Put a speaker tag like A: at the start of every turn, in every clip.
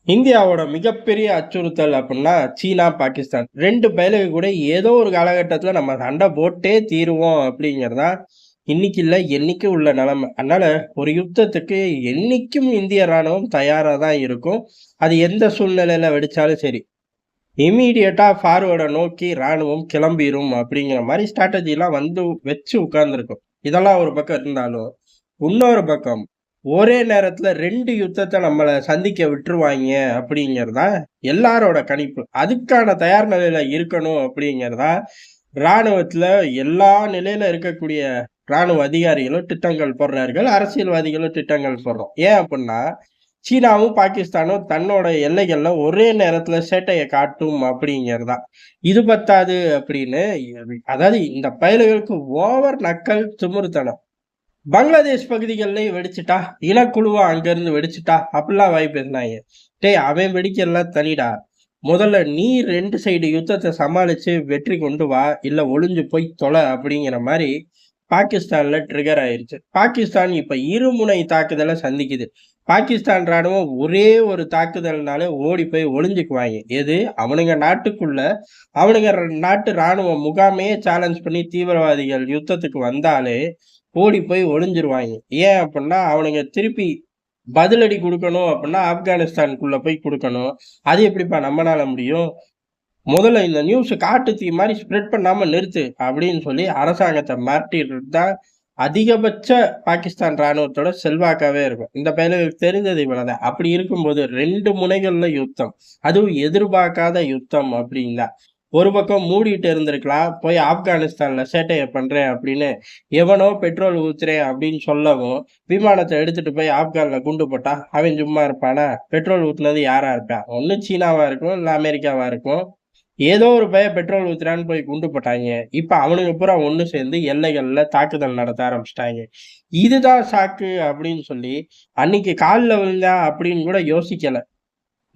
A: இந்தியாவோட மிகப்பெரிய அச்சுறுத்தல் அப்புட்ன்னா, சீனா, பாகிஸ்தான். 2 பயலுக கூட ஏதோ ஒரு காலகட்டத்தில நம்ம சண்ட போட்டே தீருவோம் அப்படிங்கிறது தான், இன்னைக்கு இல்ல என்னைக்கும் உள்ள நெலைம. அதனால ஒரு யுத்தத்துக்கு என்னைக்கும் இந்திய ராணுவம் தயாரா தான் இருக்கும். அது எந்த சூழ்நிலையில வெடிச்சாலும் சரி. இம்மீடியட்டா ஃபார்வர்ட நோக்கி ராணுவம் கிளம்பிரும் அப்படிங்கிற மாரி ஸ்ட்ராட்டஜிலாம் வந்து வச்சு உட்கார்ந்திருக்கும். இதெல்லாம் ஒரு பக்கம் இருந்தாலும், இன்னொரு பக்கம் ஒரே நேரத்துல 2 யுத்தத்த நம்மள சந்திக்க விட்டுருவாய்ங்க அப்படிங்கிறது தான் எல்லாரோட கணிப்பு. அதுக்கான தயார் நிலையில இருக்கணும் அப்படிங்கிறது தான் ராணுவத்துல எல்லா நிலையில இருக்கக்கூடிய ராணுவ அதிகாரிகளும் திட்டங்கள் போடுறார்கள். அரசியல்வாதிகளும் திட்டங்கள் போடுறோம். ஏன் அப்புட்ன்னா, சீனாவும், பாகிஸ்தானும் தன்னோட எல்லைகள்ல ஒரே நேரத்துல சேட்டைய காட்டும் அப்படிங்கிறது தான். இது பத்தாது அப்படின்னு அதாவது இந்த பயலுகளுக்கு ஓவர் நக்கல் திமிருத்தனம். பங்களாதேஷ் பகுதிகள்லயும் வெடிச்சுட்டா, இனக்குழுவா அங்கருந்து வெடிச்சுட்டா, அப்படிலாம் வாய் பேசுனாய்ங்க. டேய் அவன் வெடிக்கிறதெல்லாம் தனிடா. முதல்ல நீ 2 சைடு யுத்தத்த சமாளிச்சு வெற்றி கொண்டு வா, இல்ல ஒளிஞ்சு போய் தொல அப்படிங்கிற மாரி பாகிஸ்தான்ல ட்ரிகர் ஆயிருச்சு. பாகிஸ்தான் இப்ப இருமுனை தாக்குதல சந்திக்குது. பாகிஸ்தான் ராணுவம் ஒரே ஒரு தாக்குதல்னாலே ஓடி போய் ஒளிஞ்சுக்குவாய்ங்க. எது? அவனுங்க நாட்டுக்குள்ள, அவனுங்க நாட்டு ராணுவ முகாமையே சேலஞ்ச் பண்ணி தீவிரவாதிகள் யுத்தத்துக்கு வந்தாலே, ஓடி போய் ஒளிஞ்சிருவாய்ங்க. ஏன் அப்புட்ன்னா, அவனுங்க திருப்பி பதிலடி குடுக்கணும் அப்புட்ன்னா, ஆப்கானிஸ்தானுக்குள்ள போய் குடுக்கணும். அது எப்படிப்பா நம்மனால முடியும்? முதல்ல இந்த நியூஸ காட்டு தீ மாரி ஸ்ப்ரெட் பண்ணாம நிறுத்து அப்படின்னு சொல்லி அரசாங்கத்த மிரட்டிறது தான் அதிகபட்ச பாகிஸ்தான் ராணுவத்தோட செல்வாக்காவே இருக்கும். இந்த பயலுகளுக்கு தெரிஞ்சது இவ்வளவுதான். அப்படி இருக்கும்போது 2 முனைகள்ல யுத்தம். அதுவும் எதிர்பார்க்காத யுத்தம் அப்படின்னா, ஒரு பக்கம் மூடிட்டு இருந்திருக்கலாம். போய் ஆப்கானிஸ்தான்ல சேட்டைய பண்றேன் அப்படின்னு எவனோ பெட்ரோல் ஊத்துறேன் அப்படின்னு சொல்லவும், விமானத்த எடுத்துட்டு போய் ஆப்கான்ல குண்டு போட்டா, அவன் சும்மா இருப்பானா? பெட்ரோல் ஊத்துனது யாரா இருப்பான்? ஒண்ணு சீனாவா இருக்கும், இல்ல அமெரிக்காவா இருக்கும். ஏதோ ஒரு பையன் பெட்ரோல் ஊத்துறான்னு போய் குண்டு போட்டாய்ங்க. இப்ப அவனுங்க பூரா ஒண்ணு சேர்ந்து எல்லைகள்ல தாக்குதல் நடத்த ஆரம்பிச்சுட்டாய்ங்க. இதுதான் சாக்கு அப்படின்னு சொல்லி, அன்னைக்கு கால்ல விழுந்தான் அப்படின்னு கூட யோசிக்கல.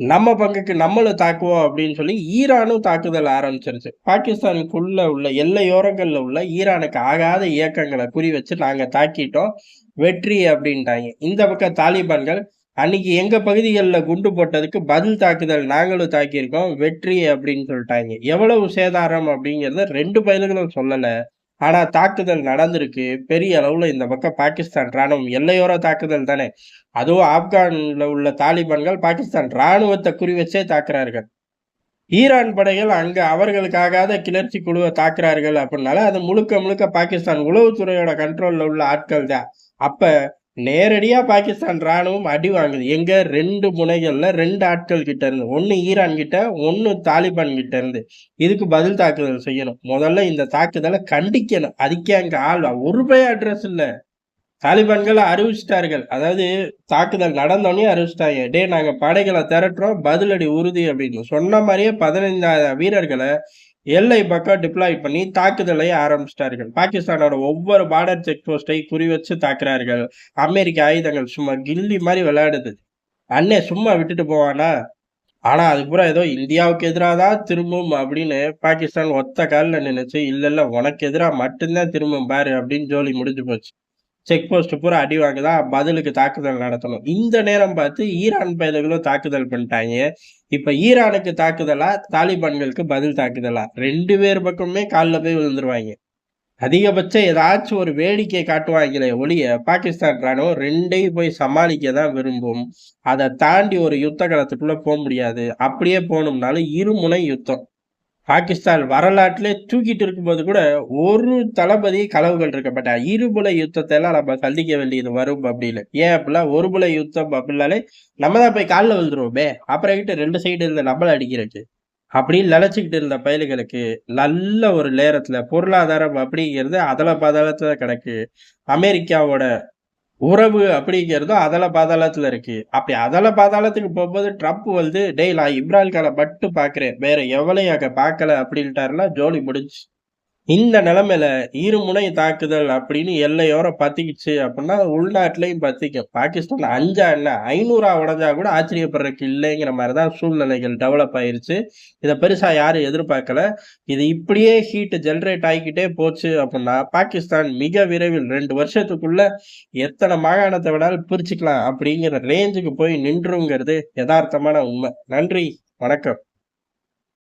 A: நம்ம பங்குக்கு நம்மளும் தாக்குவோம் அப்படின்னு சொல்லி ஈரானும் தாக்குதல் ஆரம்பிச்சிருச்சு. பாகிஸ்தானுக்குள்ள உள்ள எல்லையோரங்கள்ல உள்ள ஈரானுக்கு ஆகாத இயக்கங்கள குறி வச்சு நாங்க தாக்கிட்டோம். வெற்றி அப்படின்ட்டாய்ங்க. இந்த பக்கம் தாலிபான்கள் அன்னைக்கு எங்க பகுதிகள்ல குண்டு போட்டதுக்கு பதில் தாக்குதல் நாங்களும் தாக்கியிருக்கோம். வெற்றி அப்படின்னு சொல்ட்டாய்ங்க. எவ்வளவு சேதாரம் அப்படிங்கிறத 2 பயலுகளும் சொல்லல. ஆனா தாக்குதல் நடந்திருக்கு. பெரிய அளவுல இந்த பக்கம் பாகிஸ்தான் ராணுவம் எல்லையோர தாக்குதல் தானே! அதுவும் ஆப்கான்ல உள்ள தாலிபான்கள் பாகிஸ்தான் ராணுவத்த குறி வச்சே தாக்குறார்கள். ஈரான் படைகள் அங்க அவர்களுக்கு ஆகாத கிளர்ச்சி குழுவ தாக்குறார்கள் அப்டின்னால, அது முழுக்க முழுக்க பாகிஸ்தான் உளவுத்துறையோட கண்ட்ரோல்ல உள்ள ஆட்கள் தான். அப்ப நேரடியா பாகிஸ்தான் ராணுவம் அடி வாங்குது. எங்க 2 முனைகள்ல 2 ஆட்கள் கிட்ட இருந்து. ஒண்ணு ஈரான் கிட்ட, ஒண்ணு தாலிபான் கிட்ட இருந்து. இதுக்கு பதில் தாக்குதல் செய்யணும். முதல்ல இந்த தாக்குதல கண்டிக்கணும். அதுக்கே அங்க ஆள் ஒரு பய அட்ரஸ் இல்ல. தாலிபான்கள் அறிவிச்சுட்டார்கள். அதாவது தாக்குதல் நடந்தோனே அறிவிச்சுட்டாங்க. "டேய் நாங்க படைகள திரட்டுறோம். பதிலடி உறுதி" அப்படின்னு. சொன்ன மாரியே 15,000 வீரர்கள எல்லை பக்கம் டிப்ளாய் பண்ணி தாக்குதலை ஆரம்பிச்சுட்டார்கள். பாகிஸ்தானோட ஒவ்வொரு பார்டர் செக் போஸ்ட்டை குறி வச்சு தாக்குறார்கள். அமெரிக்க ஆயுதங்கள் சும்மா கில்லி மாரி விளையாடுது. அண்ணே சும்மா விட்டுட்டு போவானா? ஆனா அது பூரா ஏதோ இந்தியாவுக்கு எதிரா தான் திரும்பும் அப்படின்னு பாகிஸ்தான் ஒத்த கால்ல நின்னுச்சு. "இல்ல, இல்ல உனக்கு எதிரா மட்டும் தான் திரும்பும் பாரு" அப்படின்னு ஜோலி முடிஞ்சு போச்சு. செக் போஸ்ட் பூரா அடி வாங்குதா, பதிலுக்கு தாக்குதல் நடத்தணும். இந்த நேரம் பார்த்து ஈரான் பயலுகளும் தாக்குதல் பண்ணிட்டாய்ங்க. இப்ப ஈரானுக்கு தாக்குதலா, தாலிபான்களுக்கு பதில் தாக்குதலா? 2 பேர் பக்கமுமே கால்ல போய் விழுந்துருவாய்ங்க. அதிகபட்சம் ஏதாச்சும் ஒரு வேடிக்கை காட்டுவாய்ங்களே ஒழிய, பாகிஸ்தான் ராணுவம் 2யும் போய் சமாளிக்க தான் விரும்பும். அத தாண்டி ஒரு யுத்த களத்துக்குள்ள முடியாது. அப்படியே போணும்னாலும் இருமுனை யுத்தம். பாகிஸ்தான் வரலாற்றிலே தூக்கிட்டு இருக்கும்போது கூட, ஒரு தளபதி களவுகள் இருக்க மாட்டார். இருபுலை யுத்தத்த எல்லாம் நம்ம சந்திக்க வேண்டியது வரும் அப்படின்னு. ஏன் அப்படிலாம் ஒரு புலை யுத்தம் அப்படின்னாலே, நம்ம தான் போய் கால்ல விழுந்துருவோமே! அப்புறம் எதுக்கு 2 சைடு இருந்து நம்மள அடிக்கிறதுக்கு? அப்படின்னு நெனச்சுக்கிட்டு இருந்த பயலுகளுக்கு, நல்ல ஒரு நேரத்துல பொருளாதாரம் அப்படிங்கிறது அதல பாதாளத்துல கிடக்கு. அமெரிக்காவோட உறவு அப்படிங்கிறதும் அதல பாதாளத்துல இருக்கு. அப்படி அதல பாதாளத்துக்கு போம்போது ட்ரம்ப் வந்து, "டேய் நான் இம்ரான் கான மட்டும் பார்க்கிறேன். வேற எவளையும் அங்க பார்க்கல" அப்படின்ட்டாருன்னா ஜோலி முடிஞ்சுச்சு. இந்த நிலைமையில இருமுனை தாக்குதல் அப்படின்னு எல்லையோர பத்திக்கிச்சு அப்படின்னா, உள்நாட்டிலயும் பத்திக்கும். பாகிஸ்தான் 5 என்ன 500 உடைஞ்சா கூட ஆச்சரியப்படுறதுக்கு இல்லைங்கிற மாரி தான் சூழ்நிலைகள் டெவலப் ஆயிருச்சு. இத பெருசா யாரும் எதிர்பார்க்கல. இது இப்படியே ஹீட் ஜெனரேட் ஆகிக்கிட்டே போச்சு அப்படின்னா, பாகிஸ்தான் மிக விரைவில் 2 வருஷத்துக்குள்ள எத்தன மாகாணத்த வேணாலும் பிரிச்சுக்கலாம் அப்படிங்கிற ரேஞ்சுக்கு போய் நின்றுங்கிறது எதார்த்தமான உண்மை. நன்றி, வணக்கம்.